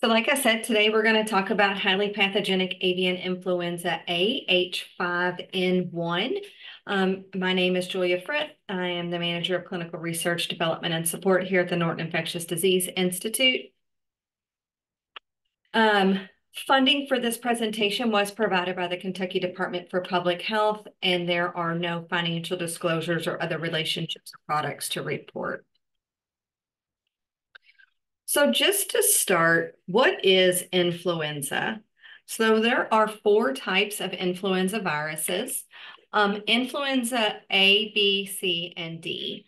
So like I said, today we're going to talk about highly pathogenic avian influenza A, H5N1. My name is Julia Frith. I am the Manager of Clinical Research, Development, and Support here at the Norton Infectious Disease Institute. Funding for this presentation was provided by the Kentucky Department for Public Health, and there are no financial disclosures or other relationships or products to report. So just to start, what is influenza? So there are 4 types of influenza viruses, influenza A, B, C, and D.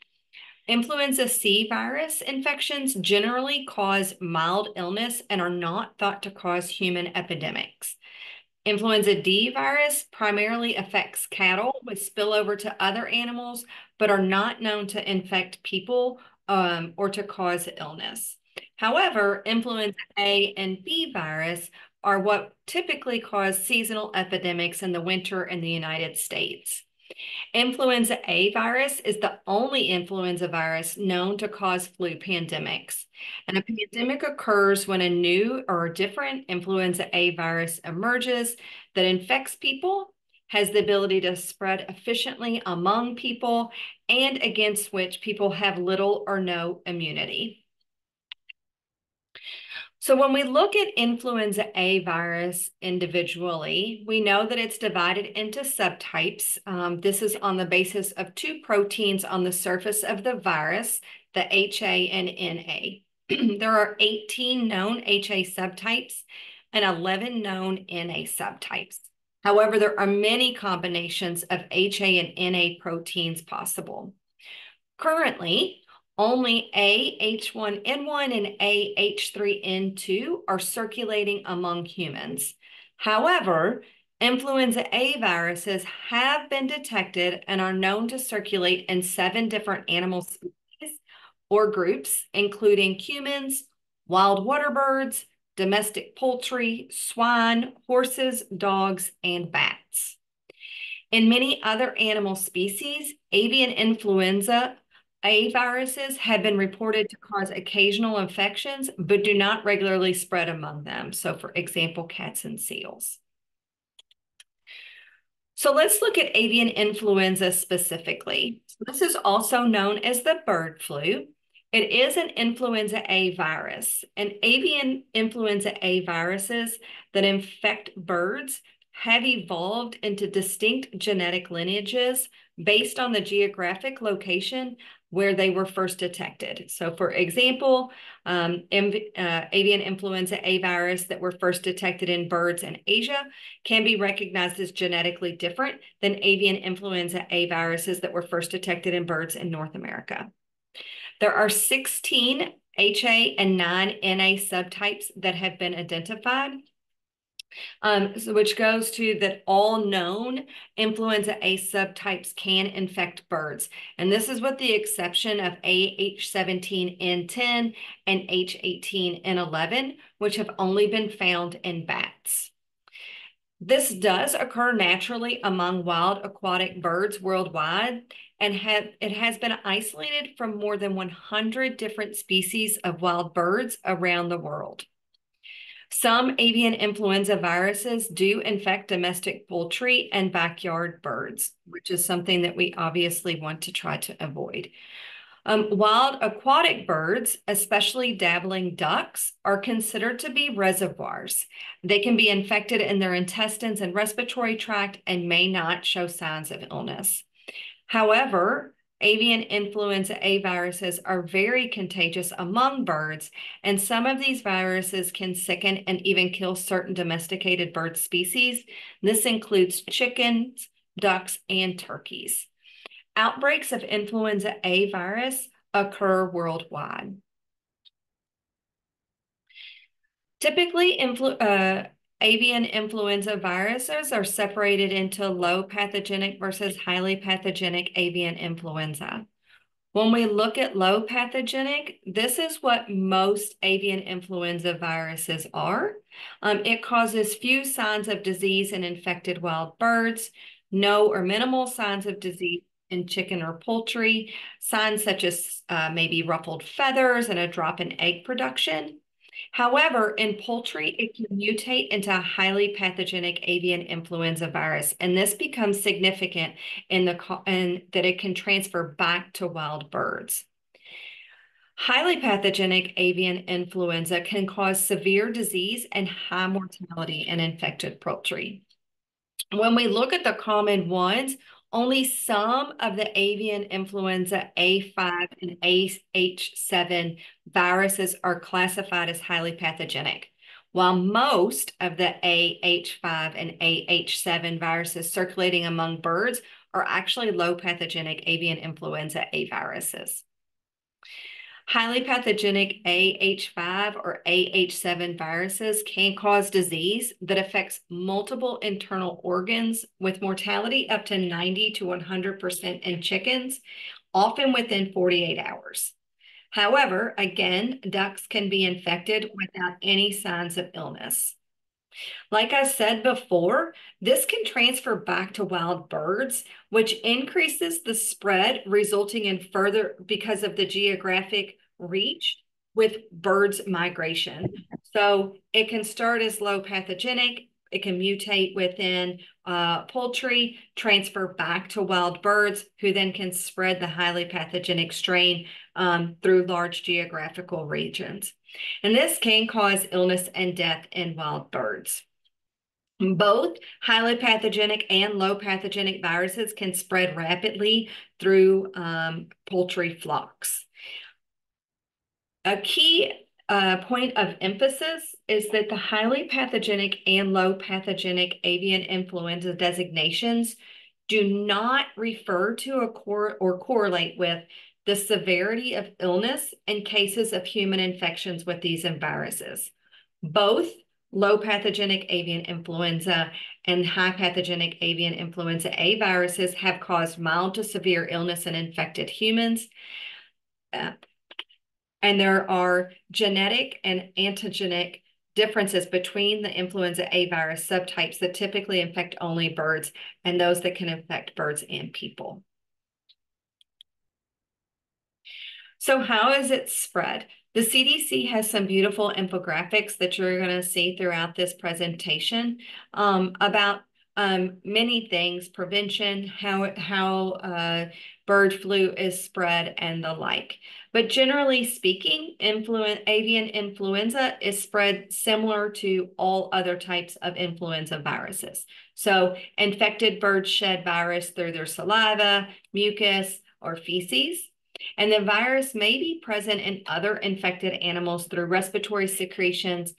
Influenza C virus infections generally cause mild illness and are not thought to cause human epidemics. Influenza D virus primarily affects cattle with spillover to other animals, but are not known to infect people or to cause illness. However, influenza A and B virus are what typically cause seasonal epidemics in the winter in the United States. Influenza A virus is the only influenza virus known to cause flu pandemics. And a pandemic occurs when a new or different influenza A virus emerges that infects people, has the ability to spread efficiently among people, and against which people have little or no immunity. So when we look at influenza A virus individually, we know that it's divided into subtypes. This is on the basis of 2 proteins on the surface of the virus, the HA and NA. There are 18 known HA subtypes and 11 known NA subtypes. However, there are many combinations of HA and NA proteins possible. Currently, only A H5N1 and A H3N2 are circulating among humans. However, influenza A viruses have been detected and are known to circulate in 7 different animal species or groups, including humans, wild water birds, domestic poultry, swine, horses, dogs, and bats. In many other animal species, avian influenza A viruses have been reported to cause occasional infections, but do not regularly spread among them. So for example, cats and seals. So let's look at avian influenza specifically. This is also known as the bird flu. It is an influenza A virus, and avian influenza A viruses that infect birds have evolved into distinct genetic lineages based on the geographic location where they were first detected. So for example, avian influenza A virus that were first detected in birds in Asia can be recognized as genetically different than avian influenza A viruses that were first detected in birds in North America. There are 16 HA and 9 NA subtypes that have been identified. Which goes to that all known influenza A subtypes can infect birds. And this is with the exception of AH17N10 and H18N11, which have only been found in bats. This does occur naturally among wild aquatic birds worldwide, and it has been isolated from more than 100 different species of wild birds around the world. Some avian influenza viruses do infect domestic poultry and backyard birds, which is something that we obviously want to try to avoid. Wild aquatic birds, especially dabbling ducks, are considered to be reservoirs. They can be infected in their intestines and respiratory tract and may not show signs of illness. However, avian influenza A viruses are very contagious among birds, and some of these viruses can sicken and even kill certain domesticated bird species. This includes chickens, ducks, and turkeys. Outbreaks of influenza A virus occur worldwide. Typically, avian influenza viruses are separated into low pathogenic versus highly pathogenic avian influenza. When we look at low pathogenic, this is what most avian influenza viruses are. It causes few signs of disease in infected wild birds, no or minimal signs of disease in chicken or poultry, signs such as maybe ruffled feathers and a drop in egg production. However, in poultry, it can mutate into a highly pathogenic avian influenza virus, and this becomes significant in that it can transfer back to wild birds. Highly pathogenic avian influenza can cause severe disease and high mortality in infected poultry. When we look at the common ones, only some of the avian influenza A5 and AH7 viruses are classified as highly pathogenic, while most of the AH5 and AH7 viruses circulating among birds are actually low pathogenic avian influenza A viruses. Highly pathogenic AH5 or AH7 viruses can cause disease that affects multiple internal organs with mortality up to 90 to 100% in chickens, often within 48 hours. However, again, ducks can be infected without any signs of illness. Like I said before, this can transfer back to wild birds, which increases the spread, resulting in further, because of the geographic reach with birds migration. So it can start as low pathogenic, it can mutate within poultry, transfer back to wild birds, who then can spread the highly pathogenic strain through large geographical regions. And this can cause illness and death in wild birds. Both highly pathogenic and low pathogenic viruses can spread rapidly through poultry flocks. A key point of emphasis is that the highly pathogenic and low pathogenic avian influenza designations do not refer to or correlate with the severity of illness and cases of human infections with these viruses. Both low pathogenic avian influenza and high pathogenic avian influenza A viruses have caused mild to severe illness in infected humans. And there are genetic and antigenic differences between the influenza A virus subtypes that typically infect only birds and those that can infect birds and people. So how is it spread? The CDC has some beautiful infographics that you're going to see throughout this presentation about many things, prevention, how bird flu is spread, and the like. But generally speaking, avian influenza is spread similar to all other types of influenza viruses. So infected birds shed virus through their saliva, mucus, or feces. And the virus may be present in other infected animals through respiratory secretions,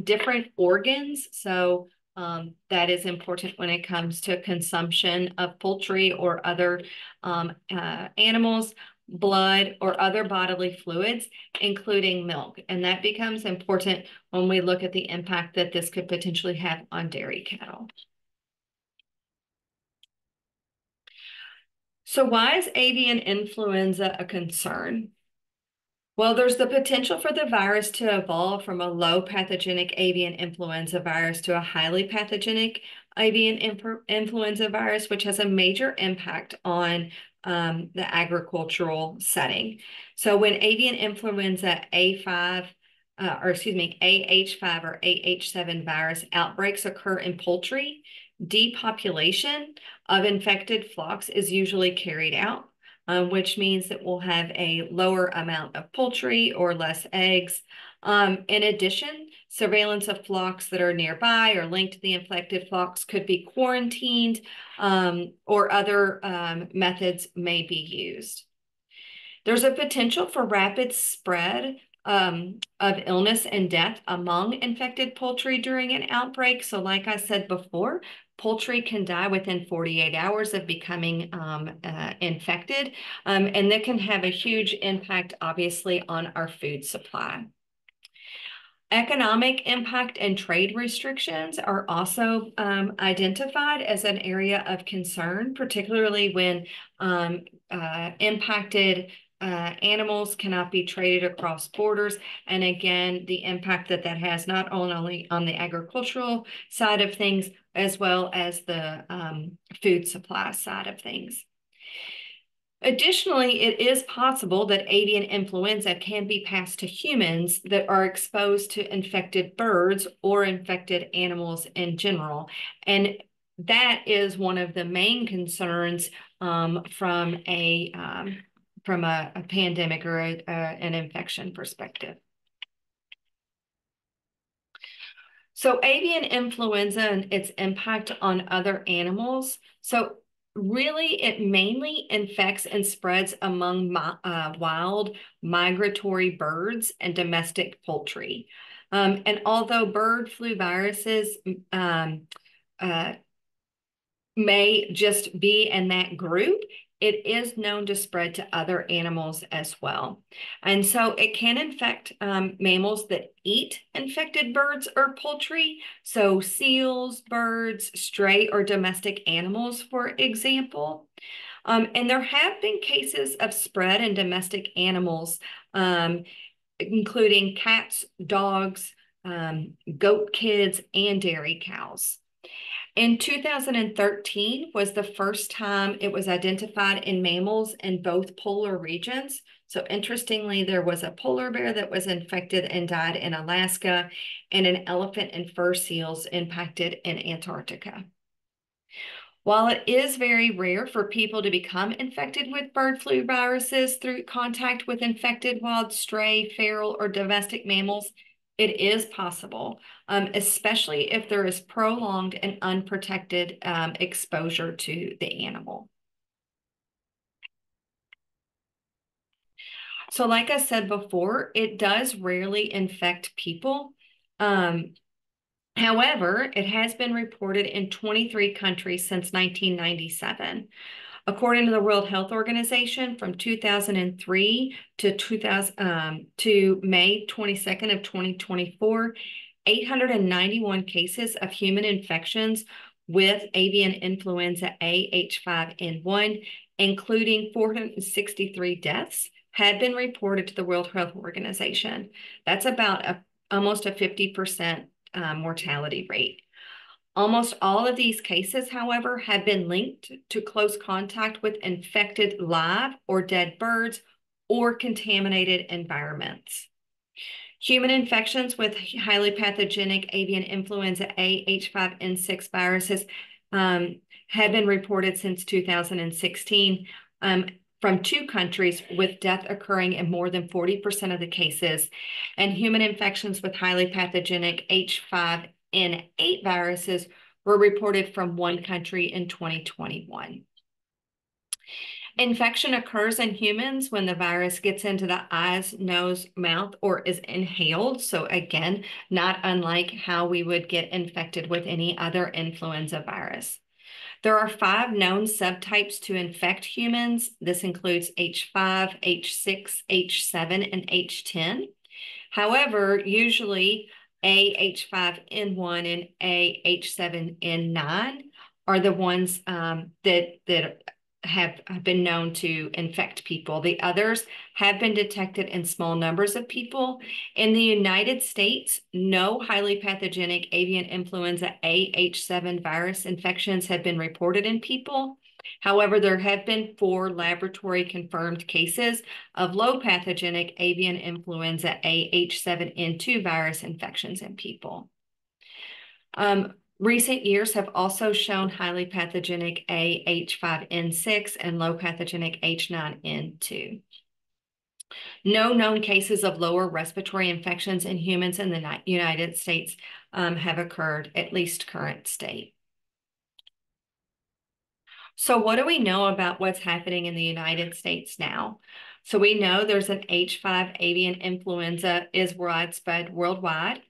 different organs. So that is important when it comes to consumption of poultry or other animals, blood, or other bodily fluids, including milk. And that becomes important when we look at the impact that this could potentially have on dairy cattle. So why is avian influenza a concern? Well, there's the potential for the virus to evolve from a low pathogenic avian influenza virus to a highly pathogenic avian influenza virus, which has a major impact on the agricultural setting. So when avian influenza AH5 or AH7 virus outbreaks occur in poultry, depopulation of infected flocks is usually carried out, which means that we'll have a lower amount of poultry or less eggs. In addition, surveillance of flocks that are nearby or linked to the infected flocks could be quarantined, or other methods may be used. There's a potential for rapid spread of illness and death among infected poultry during an outbreak. So like I said before, poultry can die within 48 hours of becoming infected, and that can have a huge impact, obviously, on our food supply. Economic impact and trade restrictions are also identified as an area of concern, particularly when impacted animals cannot be traded across borders. And again, the impact that that has not only on the agricultural side of things, as well as the food supply side of things. Additionally, it is possible that avian influenza can be passed to humans that are exposed to infected birds or infected animals in general. And that is one of the main concerns from a pandemic or an infection perspective. So avian influenza and its impact on other animals. So really, it mainly infects and spreads among wild migratory birds and domestic poultry. And although bird flu viruses uh, may just be in that group, it is known to spread to other animals as well. And so it can infect mammals that eat infected birds or poultry. So seals, birds, stray or domestic animals, for example. And there have been cases of spread in domestic animals, including cats, dogs, goat kids, and dairy cows. In 2013 was the first time it was identified in mammals in both polar regions. So interestingly, there was a polar bear that was infected and died in Alaska, and an elephant and fur seals impacted in Antarctica. While it is very rare for people to become infected with bird flu viruses through contact with infected wild, stray, feral, or domestic mammals, it is possible, especially if there is prolonged and unprotected exposure to the animal. So like I said before, it does rarely infect people. However, it has been reported in 23 countries since 1997. According to the World Health Organization, from 2003 to May 22nd of 2024, 891 cases of human infections with avian influenza A H5N1, including 463 deaths, had been reported to the World Health Organization. That's about almost a 50% mortality rate. Almost all of these cases, however, have been linked to close contact with infected live or dead birds or contaminated environments. Human infections with highly pathogenic avian influenza A H5N6 viruses have been reported since 2016 from 2 countries, with death occurring in more than 40% of the cases, and human infections with highly pathogenic H5N8 viruses were reported from 1 country in 2021. Infection occurs in humans when the virus gets into the eyes, nose, mouth, or is inhaled. So again, not unlike how we would get infected with any other influenza virus. There are 5 known subtypes to infect humans. This includes H5, H6, H7, and H10. However, usually H5N1 and H7N9 are the ones that have been known to infect people. The others have been detected in small numbers of people. In the United States, no highly pathogenic avian influenza AH7 virus infections have been reported in people. However, there have been 4 laboratory confirmed cases of low pathogenic avian influenza AH7N2 virus infections in people. Recent years have also shown highly pathogenic AH5N6 and low pathogenic H9N2. No known cases of lower respiratory infections in humans in the United States have occurred, at least current state. So what do we know about what's happening in the United States now? So we know there's an H5 avian influenza is widespread worldwide.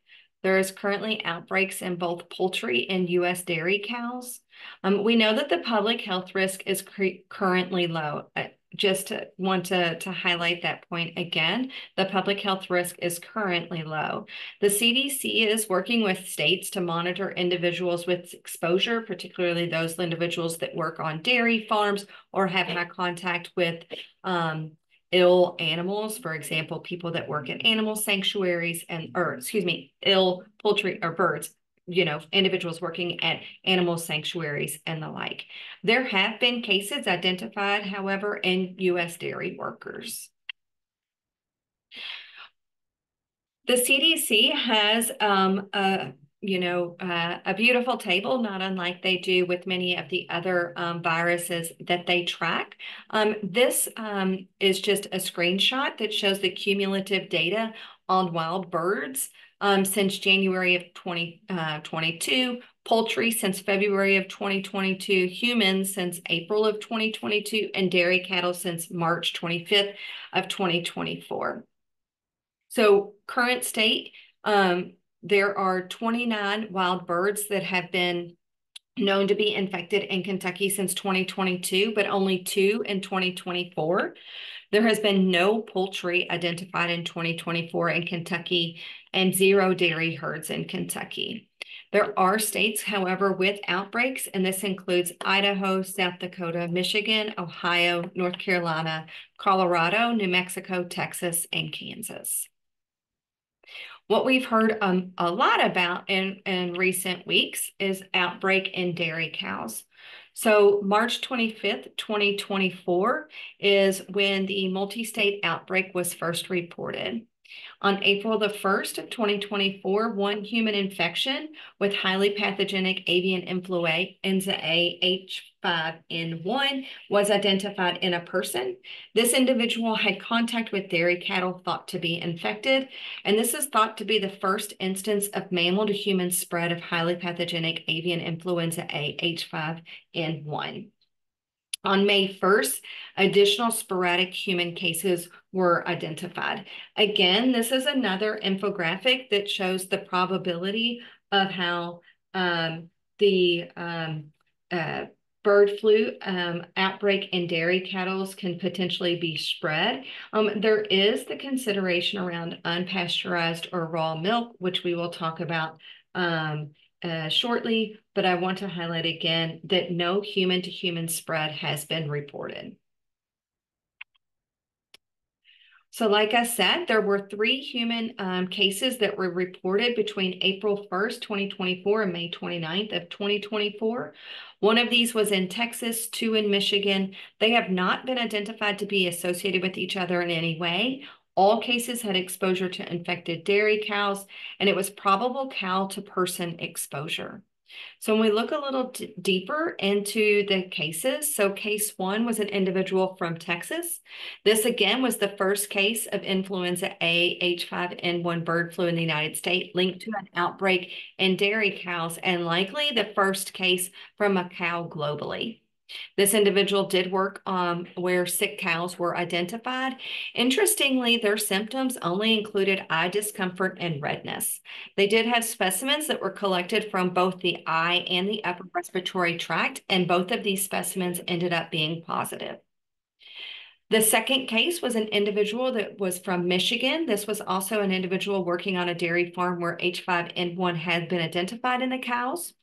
There is currently outbreaks in both poultry and U.S. dairy cows. We know that the public health risk is currently low. Just want to highlight that point again. The public health risk is currently low. The CDC is working with states to monitor individuals with exposure, particularly those individuals that work on dairy farms or have had contact with ill animals, for example, people that work in animal sanctuaries ill poultry or birds, individuals working at animal sanctuaries and the like. There have been cases identified, however, in U.S. dairy workers. The CDC has a beautiful table, not unlike they do with many of the other viruses that they track. This is just a screenshot that shows the cumulative data on wild birds since January of 2022, poultry since February of 2022, humans since April of 2022, and dairy cattle since March 25th of 2024. So current state, there are 29 wild birds that have been known to be infected in Kentucky since 2022, but only 2 in 2024. There has been no poultry identified in 2024 in Kentucky and 0 dairy herds in Kentucky. There are states, however, with outbreaks, and this includes Idaho, South Dakota, Michigan, Ohio, North Carolina, Colorado, New Mexico, Texas, and Kansas. What we've heard a lot about in recent weeks is outbreak in dairy cows. So March 25th, 2024 is when the multi-state outbreak was first reported. On April the 1st of 2024, one human infection with highly pathogenic avian influenza A H5N1 was identified in a person. This individual had contact with dairy cattle thought to be infected, and this is thought to be the first instance of mammal to human spread of highly pathogenic avian influenza A H5N1. On May 1st, additional sporadic human cases were identified. Again, this is another infographic that shows the probability of how the bird flu outbreak in dairy cattle can potentially be spread. There is the consideration around unpasteurized or raw milk, which we will talk about shortly, but I want to highlight again that no human-to-human spread has been reported. So like I said, there were 3 human cases that were reported between April 1st, 2024 and May 29th of 2024. One of these was in Texas, 2 in Michigan. They have not been identified to be associated with each other in any way. All cases had exposure to infected dairy cows, and it was probable cow-to-person exposure. So when we look a little deeper into the cases, so case 1 was an individual from Texas. This again was the first case of influenza A H5N1 bird flu in the United States linked to an outbreak in dairy cows, and likely the first case from a cow globally. This individual did work where sick cows were identified. Interestingly, their symptoms only included eye discomfort and redness. They did have specimens that were collected from both the eye and the upper respiratory tract, and both of these specimens ended up being positive. The second case was an individual that was from Michigan. This was also an individual working on a dairy farm where H5N1 had been identified in the cows.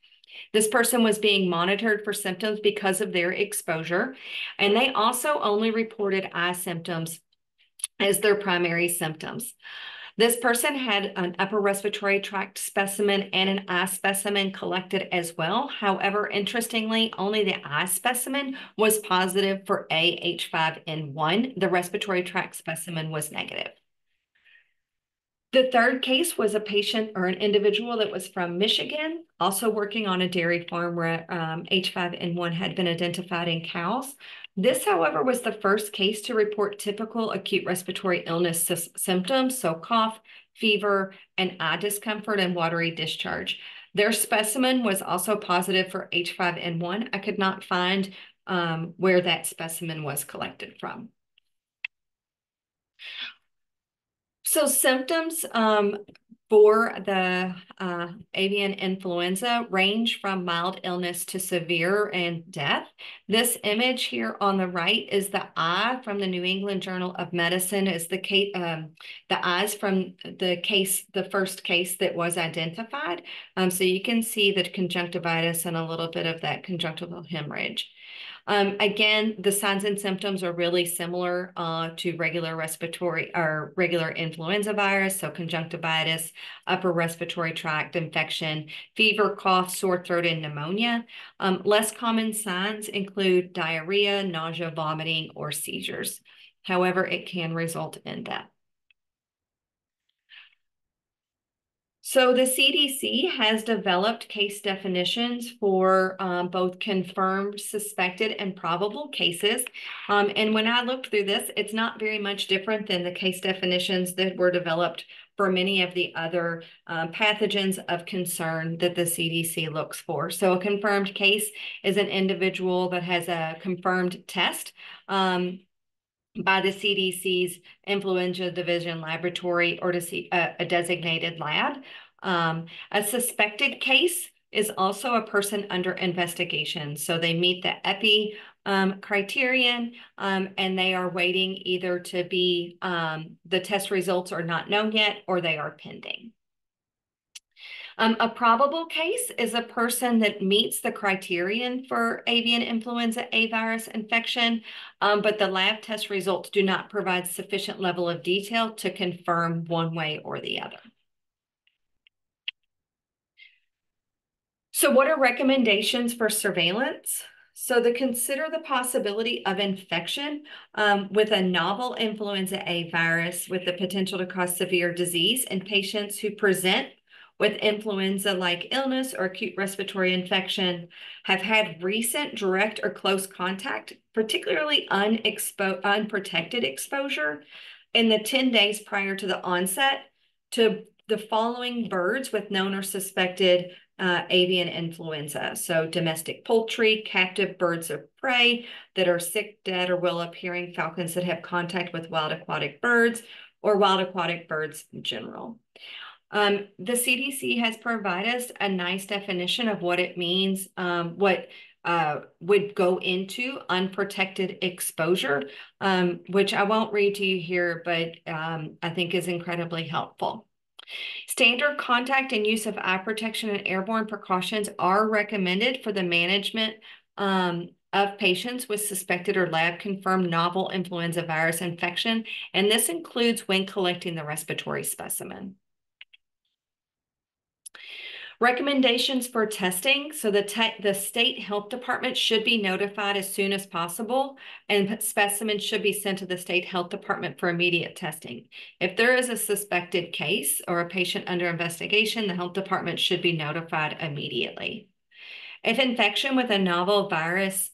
This person was being monitored for symptoms because of their exposure, and they also only reported eye symptoms as their primary symptoms. This person had an upper respiratory tract specimen and an eye specimen collected as well. However, interestingly, only the eye specimen was positive for AH5N1. The respiratory tract specimen was negative. The third case was a patient or an individual that was from Michigan, also working on a dairy farm where H5N1 had been identified in cows. This, however, was the first case to report typical acute respiratory illness symptoms, so cough, fever, and eye discomfort and watery discharge. Their specimen was also positive for H5N1. I could not find where that specimen was collected from. So symptoms for the avian influenza range from mild illness to severe and death. This image here on the right is the eye from the New England Journal of Medicine. Is the case, the eyes from the first case that was identified. So you can see the conjunctivitis and a little bit of that conjunctival hemorrhage. Again, the signs and symptoms are really similar to regular respiratory or regular influenza virus, so conjunctivitis, upper respiratory tract infection, fever, cough, sore throat, and pneumonia. Less common signs include diarrhea, nausea, vomiting, or seizures. However, it can result in death. So the CDC has developed case definitions for both confirmed, suspected, and probable cases. And when I looked through this, it's not very much different than the case definitions that were developed for many of the other pathogens of concern that the CDC looks for. So a confirmed case is an individual that has a confirmed test by the CDC's Influenza Division Laboratory or to a designated lab. A suspected case is also a person under investigation. So they meet the EPI criterion and they are waiting either to be, the test results are not known yet or they are pending. A probable case is a person that meets the criterion for avian influenza A virus infection, but the lab test results do not provide sufficient level of detail to confirm one way or the other. So what are recommendations for surveillance? So to consider the possibility of infection with a novel influenza A virus with the potential to cause severe disease in patients who present with influenza-like illness or acute respiratory infection, have had recent direct or close contact, particularly unprotected exposure in the 10 days prior to the onset to the following birds with known or suspected avian influenza. So domestic poultry, captive birds of prey that are sick, dead, or well-appearing falcons that have contact with wild aquatic birds or wild aquatic birds in general. The CDC has provided us a nice definition of what it means, what would go into unprotected exposure, which I won't read to you here, but I think is incredibly helpful. Standard contact and use of eye protection and airborne precautions are recommended for the management of patients with suspected or lab-confirmed novel influenza virus infection, and this includes when collecting the respiratory specimen. Recommendations for testing. So the state health department should be notified as soon as possible, and specimens should be sent to the state health department for immediate testing. If there is a suspected case or a patient under investigation, the health department should be notified immediately. If infection with a novel virus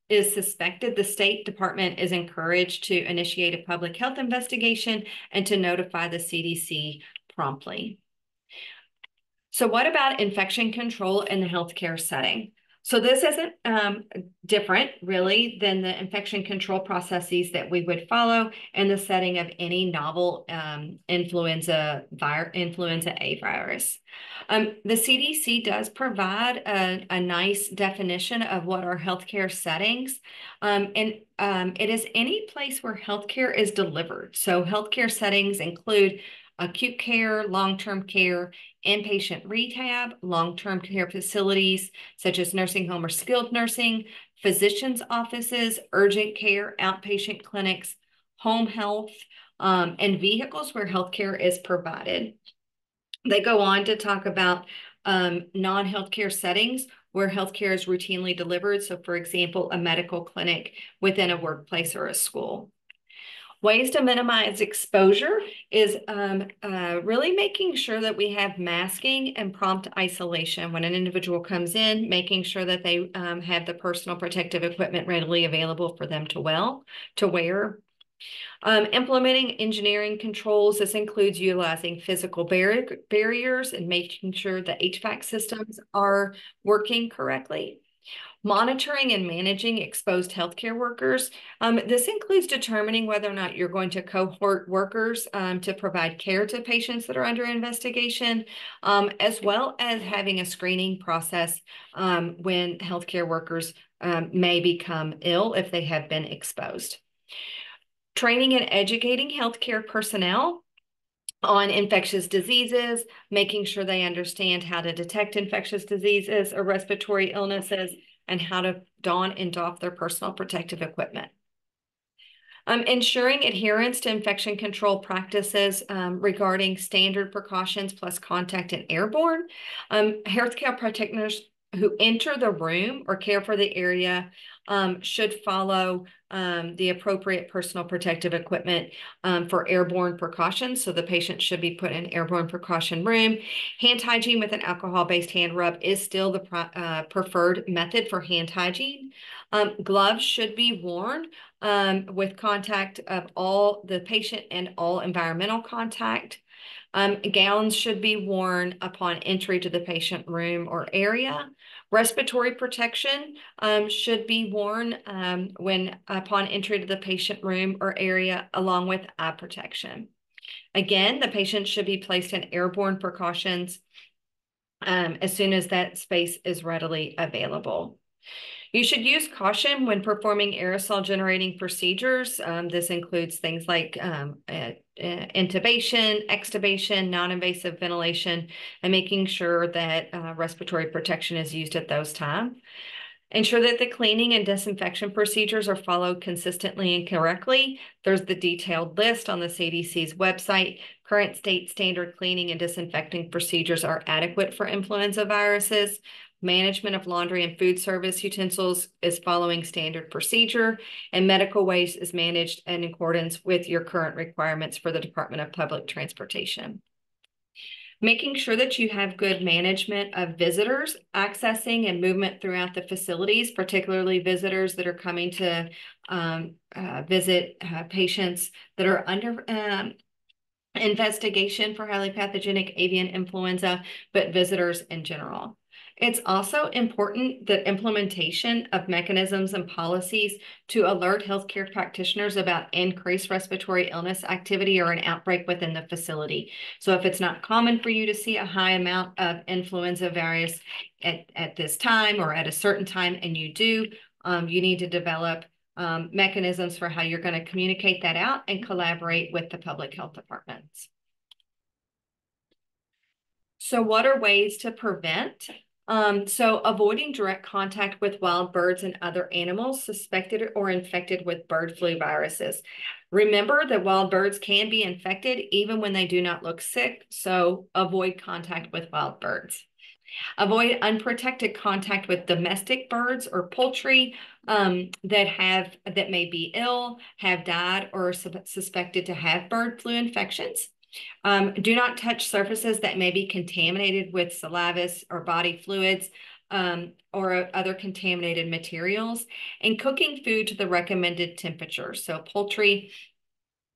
is suspected, the State Department is encouraged to initiate a public health investigation and to notify the CDC promptly. So what about infection control in the healthcare setting? So this isn't different really than the infection control processes that we would follow in the setting of any novel influenza A virus. The CDC does provide a nice definition of what are healthcare settings, and it is any place where healthcare is delivered. So healthcare settings include acute care, long-term care, inpatient rehab, long-term care facilities such as nursing home or skilled nursing, physicians' offices, urgent care, outpatient clinics, home health, and vehicles where healthcare is provided. They go on to talk about non-healthcare settings where healthcare is routinely delivered. So for example, a medical clinic within a workplace or a school. Ways to minimize exposure is really making sure that we have masking and prompt isolation when an individual comes in, making sure that they have the personal protective equipment readily available for them to wear. Implementing engineering controls. This includes utilizing physical barriers and making sure the HVAC systems are working correctly. Monitoring and managing exposed healthcare workers. This includes determining whether or not you're going to cohort workers to provide care to patients that are under investigation, as well as having a screening process when healthcare workers may become ill if they have been exposed. Training and educating healthcare personnel on infectious diseases, making sure they understand how to detect infectious diseases or respiratory illnesses, and how to don and doff their personal protective equipment. Ensuring adherence to infection control practices regarding standard precautions plus contact and airborne. Healthcare practitioners who enter the room or care for the area should follow the appropriate personal protective equipment for airborne precautions. So the patient should be put in an airborne precaution room. Hand hygiene with an alcohol-based hand rub is still the preferred method for hand hygiene. Gloves should be worn with contact of all the patient and all environmental contact. Gowns should be worn upon entry to the patient room or area. Respiratory protection should be worn when upon entry to the patient room or area, along with eye protection. Again, the patient should be placed in airborne precautions as soon as that space is readily available. You should use caution when performing aerosol generating procedures. This includes things like intubation, extubation, non-invasive ventilation, and making sure that respiratory protection is used at those times. Ensure that the cleaning and disinfection procedures are followed consistently and correctly. There's the detailed list on the CDC's website. Current state standard cleaning and disinfecting procedures are adequate for influenza viruses. Management of laundry and food service utensils is following standard procedure, and medical waste is managed in accordance with your current requirements for the Department of Public Transportation. Making sure that you have good management of visitors, accessing and movement throughout the facilities, particularly visitors that are coming to visit patients that are under investigation for highly pathogenic avian influenza, but visitors in general. It's also important that implementation of mechanisms and policies to alert healthcare practitioners about increased respiratory illness activity or an outbreak within the facility. So if it's not common for you to see a high amount of influenza virus at this time or at a certain time, and you do, you need to develop mechanisms for how you're going to communicate that out and collaborate with the public health departments. So what are ways to prevent? So avoiding direct contact with wild birds and other animals suspected or infected with bird flu viruses. Remember that wild birds can be infected even when they do not look sick, so avoid contact with wild birds. Avoid unprotected contact with domestic birds or poultry that may be ill, have died, or are suspected to have bird flu infections. Do not touch surfaces that may be contaminated with salivus or body fluids or other contaminated materials, and cooking food to the recommended temperature. So poultry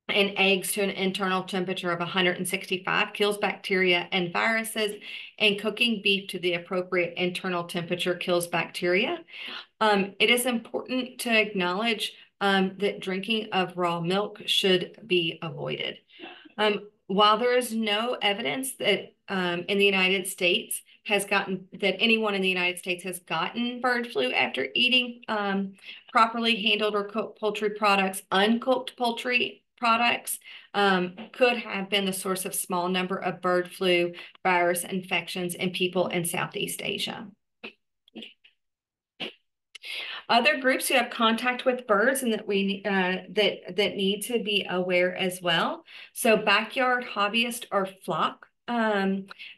and eggs to an internal temperature of 165 kills bacteria and viruses, and cooking beef to the appropriate internal temperature kills bacteria. It is important to acknowledge that drinking of raw milk should be avoided. While there is no evidence that in the United States that anyone in the United States has gotten bird flu after eating properly handled or cooked poultry products, uncooked poultry products could have been the source of small number of bird flu virus infections in people in Southeast Asia. Other groups who have contact with birds and that we that need to be aware as well. So backyard hobbyist or flock.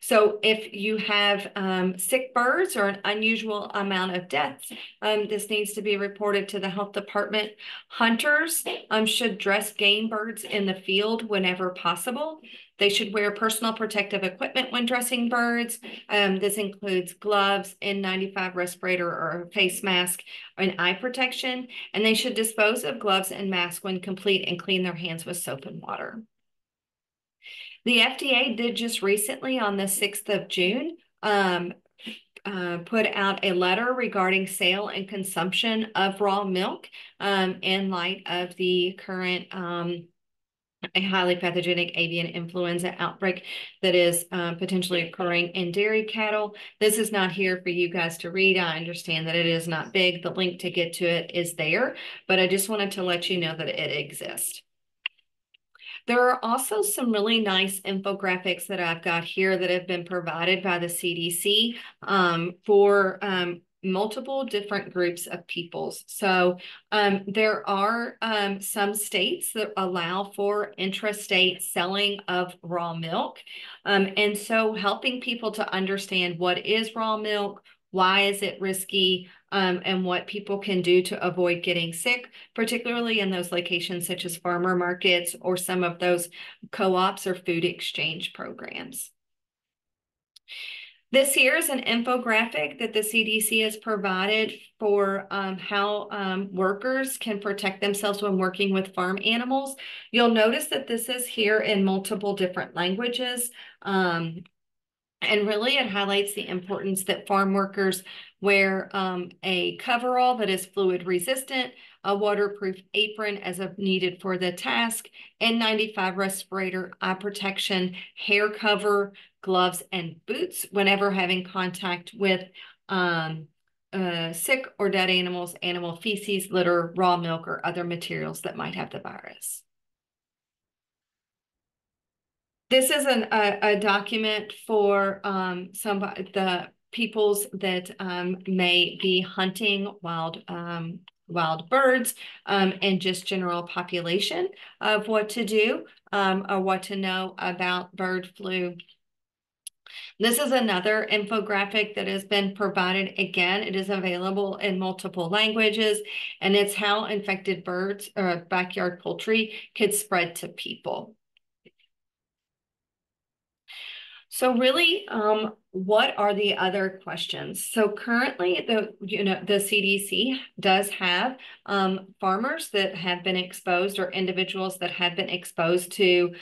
So if you have sick birds or an unusual amount of deaths, this needs to be reported to the health department. Hunters should dress game birds in the field whenever possible. They should wear personal protective equipment when dressing birds. This includes gloves, N95 respirator or face mask, and eye protection. And they should dispose of gloves and masks when complete and clean their hands with soap and water. The FDA did just recently on the 6th of June put out a letter regarding sale and consumption of raw milk in light of the current a highly pathogenic avian influenza outbreak that is potentially occurring in dairy cattle. This is not here for you guys to read. I understand that it is not big. The link to get to it is there, but I just wanted to let you know that it exists. There are also some really nice infographics that I've got here that have been provided by the CDC for multiple different groups of peoples. So there are some states that allow for intrastate selling of raw milk. And so helping people to understand what is raw milk, why is it risky, and what people can do to avoid getting sick, particularly in those locations such as farmer markets or some of those co-ops or food exchange programs. This here is an infographic that the CDC has provided for how workers can protect themselves when working with farm animals. You'll notice that this is here in multiple different languages. And really it highlights the importance that farm workers wear a coverall that is fluid resistant, a waterproof apron as needed for the task, N95 respirator, eye protection, hair cover, gloves, and boots whenever having contact with sick or dead animals, animal feces, litter, raw milk, or other materials that might have the virus. This is a document for the peoples that may be hunting wild birds and just general population of what to do or what to know about bird flu. This is another infographic that has been provided. Again, it is available in multiple languages, and it's how infected birds or backyard poultry could spread to people. So really, what are the other questions? So currently, the CDC does have farmers that have been exposed or individuals that have been exposed to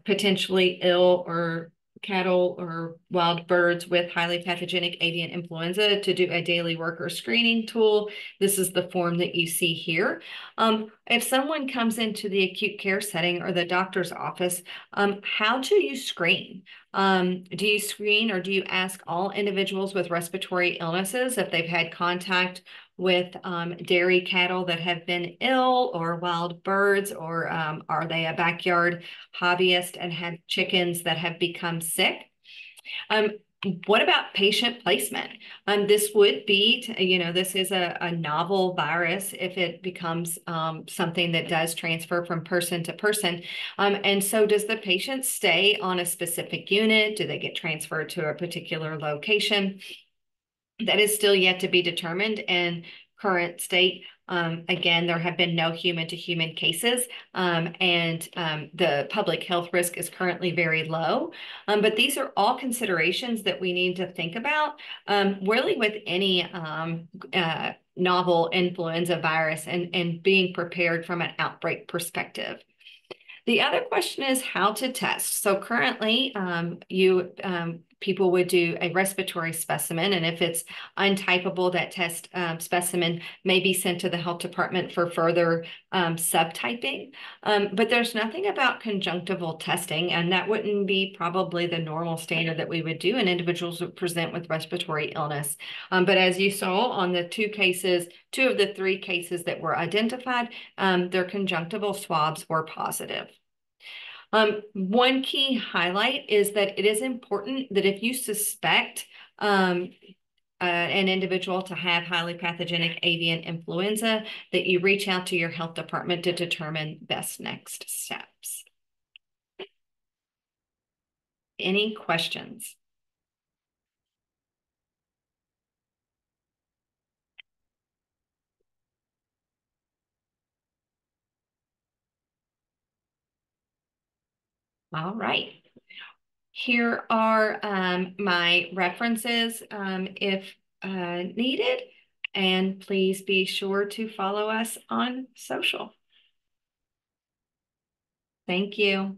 potentially ill or cattle or wild birds with highly pathogenic avian influenza to do a daily worker screening tool. This is the form that you see here. If someone comes into the acute care setting or the doctor's office, how do you screen? Do you screen or do you ask all individuals with respiratory illnesses if they've had contact with dairy cattle that have been ill or wild birds, or are they a backyard hobbyist and have chickens that have become sick? What about patient placement? This would be, this is a novel virus if it becomes something that does transfer from person to person. And so does the patient stay on a specific unit? Do they get transferred to a particular location? That is still yet to be determined in current state. Again, there have been no human-to-human cases, and the public health risk is currently very low. But these are all considerations that we need to think about, really with any novel influenza virus and being prepared from an outbreak perspective. The other question is how to test. So currently, people would do a respiratory specimen, and if it's untypable, that test specimen may be sent to the health department for further subtyping. But there's nothing about conjunctival testing, and that wouldn't be probably the normal standard that we would do in individuals who present with respiratory illness. But as you saw on the two of the three cases that were identified, their conjunctival swabs were positive. One key highlight is that it is important that if you suspect an individual to have highly pathogenic avian influenza, that you reach out to your health department to determine best next steps. Any questions? All right. Here are my references if needed, and please be sure to follow us on social. Thank you.